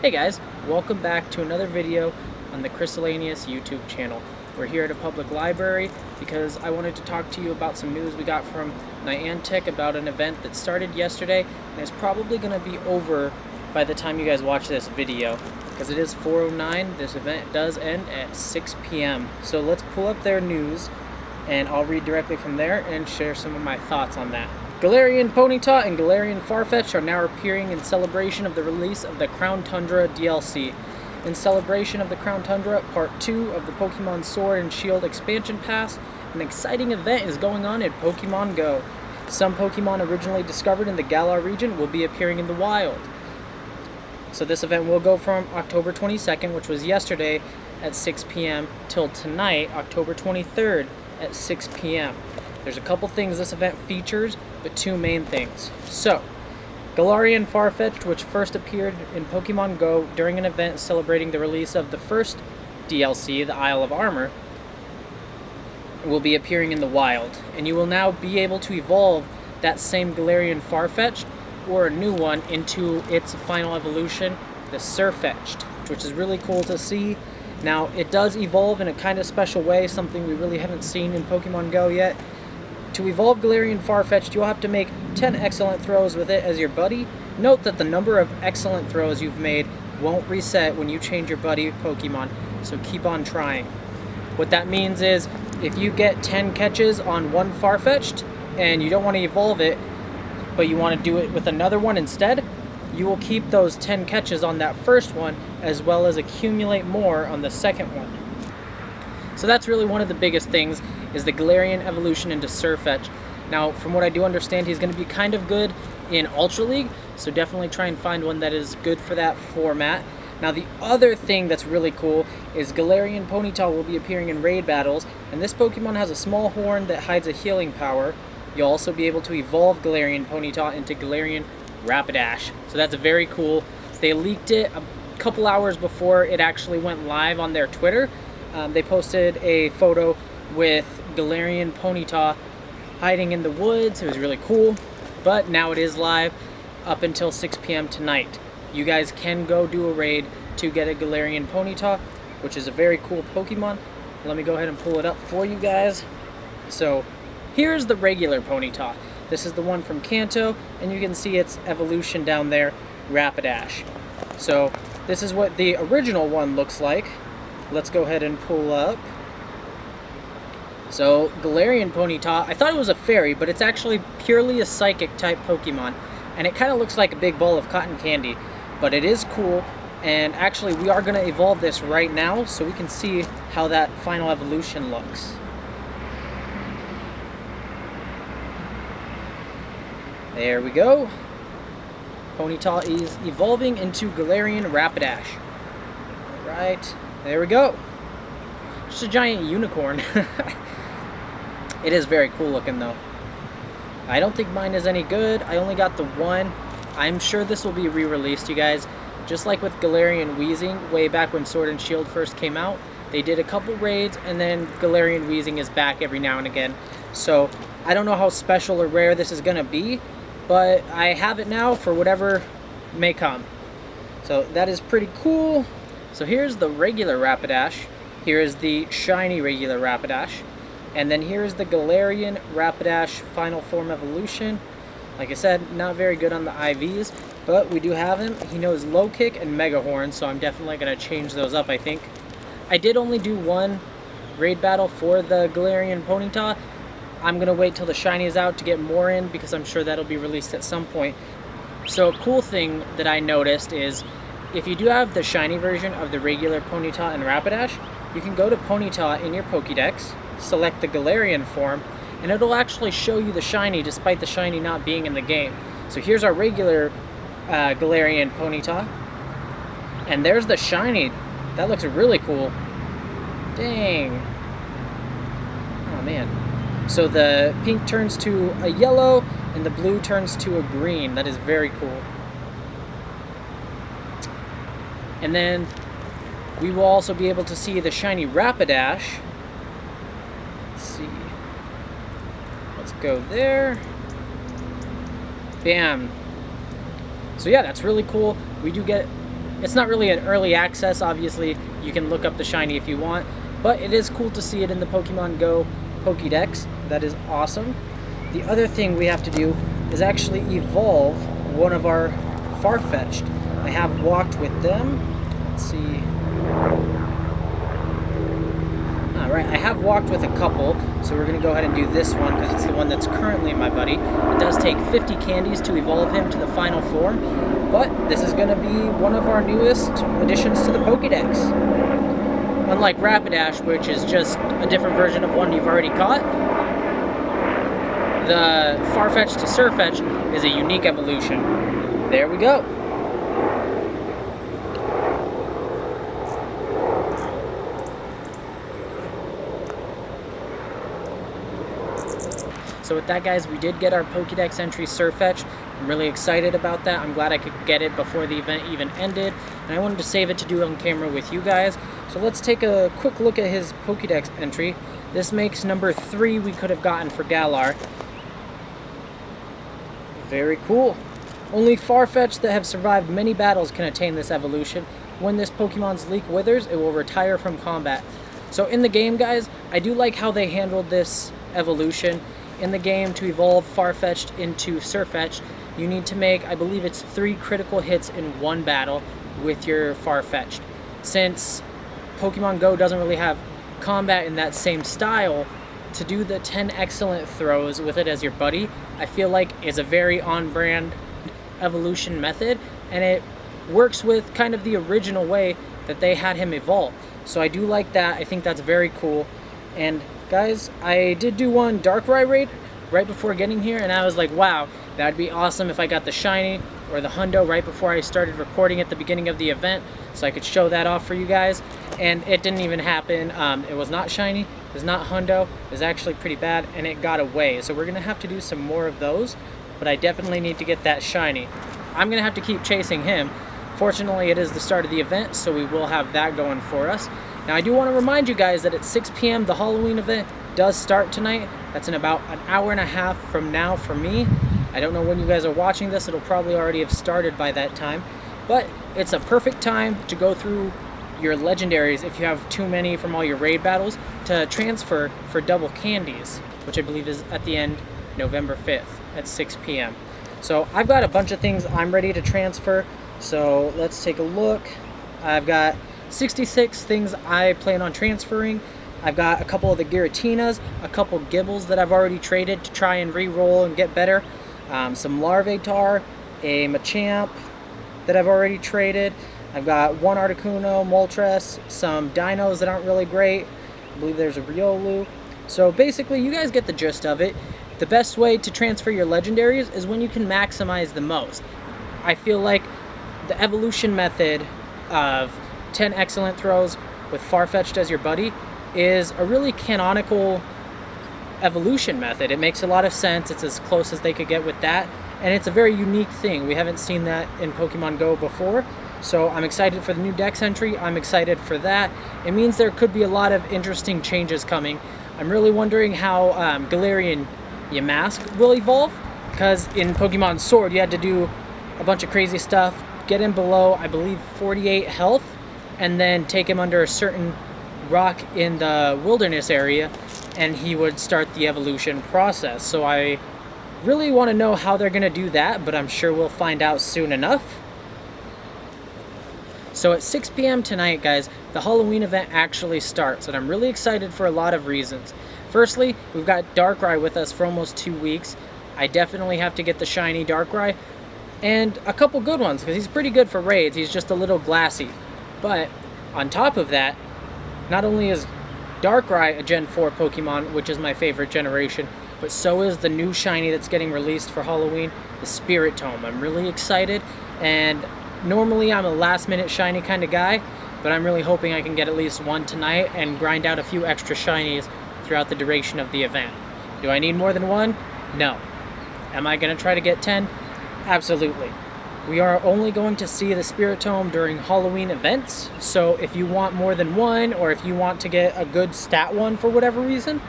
Hey guys, welcome back to another video on the Crystalanius YouTube channel. We're here at a public library because I wanted to talk to you about some news we got from Niantic about an event that started yesterday and is probably going to be over by the time you guys watch this video. Because it is 4:09, this event does end at 6 p.m. So let's pull up their news and I'll read directly from there and share some of my thoughts on that. Galarian Ponyta and Galarian Farfetch are now appearing in celebration of the release of the Crown Tundra DLC. In celebration of the Crown Tundra, Part 2 of the Pokemon Sword and Shield expansion pass, an exciting event is going on in Pokemon Go. Some Pokemon originally discovered in the Galar region will be appearing in the wild. So this event will go from October 22nd, which was yesterday, at 6 p.m. till tonight, October 23rd at 6 p.m. There's a couple things this event features, but two main things. So, Galarian Farfetch, which first appeared in Pokemon Go during an event celebrating the release of the first DLC, the Isle of Armor, will be appearing in the wild. And you will now be able to evolve that same Galarian Farfetch, or a new one, into its final evolution, the Sirfetch'd, which is really cool to see. Now, it does evolve in a kind of special way, something we really haven't seen in Pokemon Go yet. To evolve Galarian Farfetch'd, you'll have to make 10 excellent throws with it as your buddy. Note that the number of excellent throws you've made won't reset when you change your buddy Pokemon, so keep on trying. What that means is, if you get 10 catches on one Farfetch'd, and you don't want to evolve it, but you want to do it with another one instead, you will keep those 10 catches on that first one, as well as accumulate more on the second one. So that's really one of the biggest things, is the Galarian evolution into Sirfetch'd. Now, from what I do understand, he's going to be kind of good in Ultra League, so definitely try and find one that is good for that format. Now, the other thing that's really cool is Galarian Ponyta will be appearing in raid battles, and this Pokemon has a small horn that hides a healing power. You'll also be able to evolve Galarian Ponyta into Galarian Rapidash. So that's very cool. They leaked it a couple hours before it actually went live on their Twitter. They posted a photo with Galarian Ponyta hiding in the woods. It was really cool, but now it is live up until 6 p.m. tonight. You guys can go do a raid to get a Galarian Ponyta, which is a very cool Pokemon. Let me go ahead and pull it up for you guys. So here's the regular Ponyta. This is the one from Kanto, and you can see its evolution down there, Rapidash. So this is what the original one looks like. Let's go ahead and pull up. So, Galarian Ponyta, I thought it was a fairy, but it's actually purely a psychic type Pokemon. And it kind of looks like a big ball of cotton candy, but it is cool. And actually, we are going to evolve this right now, so we can see how that final evolution looks. There we go. Ponyta is evolving into Galarian Rapidash. Alright, there we go. Just a giant unicorn. It is very cool looking though. I don't think mine is any good. I only got the one. I'm sure this will be re-released, you guys. Just like with Galarian Weezing, way back when Sword and Shield first came out, they did a couple raids, and then Galarian Weezing is back every now and again. So, I don't know how special or rare this is going to be, but I have it now for whatever may come. So, that is pretty cool. So, here's the regular Rapidash. Here is the shiny regular Rapidash. And then here's the Galarian Rapidash Final Form Evolution. Like I said, not very good on the IVs, but we do have him. He knows Low Kick and Mega Horn, so I'm definitely going to change those up, I think. I did only do one raid battle for the Galarian Ponyta. I'm going to wait till the shiny is out to get more in, because I'm sure that'll be released at some point. So a cool thing that I noticed is, if you do have the shiny version of the regular Ponyta and Rapidash, you can go to Ponyta in your Pokedex, select the Galarian form, and it'll actually show you the shiny despite the shiny not being in the game. So here's our regular Galarian Ponyta, and there's the shiny. That looks really cool. Dang. Oh man. So the pink turns to a yellow, and the blue turns to a green. That is very cool. And then we will also be able to see the shiny Rapidash. Let's see. Let's go there. Bam. So yeah, that's really cool. We do get It's not really an early access, obviously you can look up the shiny if you want, but it is cool to see it in the Pokemon Go Pokedex. That is awesome. The other thing we have to do is actually evolve one of our Farfetch'd. I have walked with them. Let's see. Alright, I have walked with a couple, so we're going to go ahead and do this one because it's the one that's currently my buddy. It does take 50 candies to evolve him to the final form, but this is going to be one of our newest additions to the Pokedex. Unlike Rapidash, which is just a different version of one you've already caught, the Farfetch'd to Sirfetch'd is a unique evolution. There we go. So with that, guys, we did get our Pokedex entry Sirfetch'd. I'm really excited about that. I'm glad I could get it before the event even ended, and I wanted to save it to do on camera with you guys. So let's take a quick look at his Pokedex entry. This makes number 3 we could have gotten for Galar. Very cool. Only Farfetch'd that have survived many battles can attain this evolution. When this Pokemon's leak withers, it will retire from combat. So in the game, guys, I do like how they handled this evolution. In the game, to evolve Farfetch'd into Sirfetch'd, you need to make, I believe it's 3 critical hits in one battle with your Farfetch'd. Since Pokemon Go doesn't really have combat in that same style, to do the 10 excellent throws with it as your buddy, I feel like is a very on-brand evolution method, and it works with kind of the original way that they had him evolve. So I do like that. I think that's very cool. And guys, I did do one Darkrai raid right before getting here, and I was like, wow, that'd be awesome if I got the shiny or the hundo right before I started recording at the beginning of the event, so I could show that off for you guys. And it didn't even happen. It was not shiny, it was not hundo, it was actually pretty bad, and it got away. So we're gonna have to do some more of those, but I definitely need to get that shiny. I'm gonna have to keep chasing him. Fortunately, it is the start of the event, so we will have that going for us. Now, I do want to remind you guys that at 6 p.m. the Halloween event does start tonight. That's in about an hour and a half from now for me. I don't know when you guys are watching this. It'll probably already have started by that time. But it's a perfect time to go through your legendaries if you have too many from all your raid battles to transfer for double candies, which I believe is at the end November 5th at 6 p.m. So I've got a bunch of things I'm ready to transfer. So let's take a look. I've got 66 things I plan on transferring. I've got a couple of the Giratinas, a couple Gibbles that I've already traded to try and re-roll and get better, some Larvitar, a Machamp that I've already traded. I've got one Articuno, Moltres, some Dinos that aren't really great. I believe there's a Riolu. So basically, you guys get the gist of it. The best way to transfer your legendaries is when you can maximize the most. I feel like the evolution method of 10 excellent throws with Farfetch'd as your buddy is a really canonical evolution method. It makes a lot of sense. It's as close as they could get with that, and it's a very unique thing. We haven't seen that in Pokemon Go before, so I'm excited for the new Dex entry. I'm excited for that. It means there could be a lot of interesting changes coming. I'm really wondering how Galarian Yamask will evolve, because in Pokemon Sword you had to do a bunch of crazy stuff, get him below, I believe, 48 health, and then take him under a certain rock in the wilderness area, and he would start the evolution process. So I really want to know how they're going to do that, but I'm sure we'll find out soon enough. So at 6 p.m. tonight, guys, the Halloween event actually starts, and I'm really excited for a lot of reasons. Firstly, we've got Darkrai with us for almost 2 weeks. I definitely have to get the shiny Darkrai, and a couple good ones, because he's pretty good for raids. He's just a little glassy. But on top of that, not only is Darkrai a Gen 4 Pokemon, which is my favorite generation, but so is the new shiny that's getting released for Halloween, the Spirit Tome. I'm really excited, and normally I'm a last minute shiny kind of guy, but I'm really hoping I can get at least one tonight and grind out a few extra shinies throughout the duration of the event. Do I need more than one? No. Am I going to try to get 10? Absolutely. We are only going to see the Spirit Tome during Halloween events, so if you want more than one, or if you want to get a good stat one for whatever reason,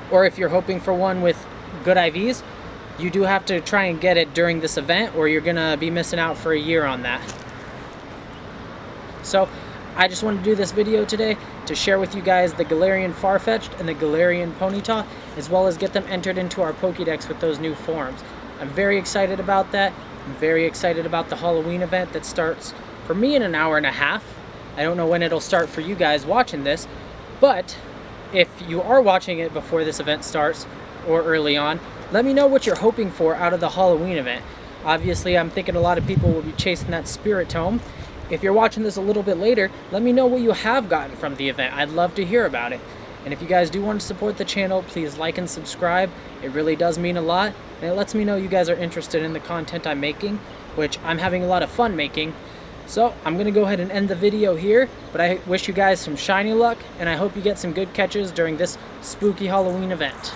or if you're hoping for one with good IVs, you do have to try and get it during this event, or you're going to be missing out for a year on that. So I just wanted to do this video today to share with you guys the Galarian Farfetch'd and the Galarian Ponyta, as well as get them entered into our Pokedex with those new forms. I'm very excited about that. I'm very excited about the Halloween event that starts for me in an hour and a half. I don't know when it'll start for you guys watching this, but if you are watching it before this event starts or early on, let me know what you're hoping for out of the Halloween event. Obviously, I'm thinking a lot of people will be chasing that Spirit Tome. If you're watching this a little bit later, let me know what you have gotten from the event. I'd love to hear about it. And if you guys do want to support the channel, please like and subscribe. It really does mean a lot, and it lets me know you guys are interested in the content I'm making, which I'm having a lot of fun making. So I'm going to go ahead and end the video here, but I wish you guys some shiny luck, and I hope you get some good catches during this spooky Halloween event.